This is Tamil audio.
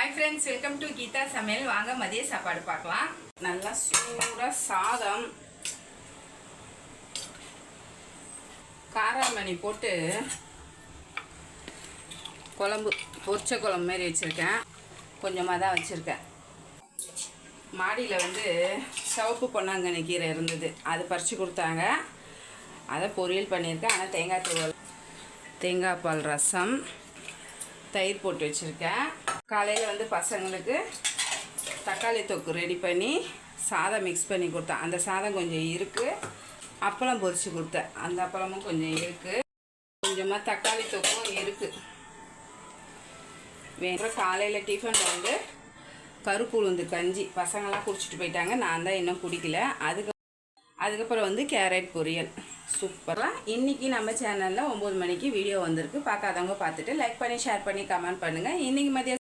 hi friends welcome to Geetha சமையல் வாங்க மதிய சாப்பாடு பார்க்கலாம் நல்லா சூடா சாதம் காராமணி போட்டு குழம்பு பொரிச்ச குழம்பு மாதிரி வச்சிருக்கேன் கொஞ்சமாக தான் வச்சிருக்கேன் மாடியில் வந்து சிவப்பு பொன்னாங்கண்ணி கீரை இருந்தது அது பறித்து கொடுத்தாங்க அதை பொரியல் பண்ணியிருக்கேன் ஆனால் தேங்காய் பால் ரசம் தயிர் போட்டு வச்சுருக்கேன் காலையில் வந்து பசங்களுக்கு தக்காளி தொக்கு ரெடி பண்ணி சாதம் மிக்ஸ் பண்ணி கொடுத்தேன் அந்த சாதம் கொஞ்சம் இருக்குது அப்பளம் பொரித்து கொடுத்தேன் அந்த அப்பளமும் கொஞ்சம் இருக்குது கொஞ்சமாக தக்காளி தொக்கும் இருக்குது வேணும் காலையில் டிஃபனில் வந்து கருப்பு உளுந்து கஞ்சி பசங்களாம் குடிச்சிட்டு போயிட்டாங்க நான் தான் இன்னும் குடிக்கல அதுக்கப்புறம் வந்து கேரட் பொரியல் சூப்பராக இன்றைக்கி நம்ம சேனலில் 9 மணிக்கு வீடியோ வந்திருக்கு பார்க்காதவங்க பார்த்துட்டு லைக் பண்ணி ஷேர் பண்ணி கமெண்ட் பண்ணுங்கள் இன்றைக்கி மதியம்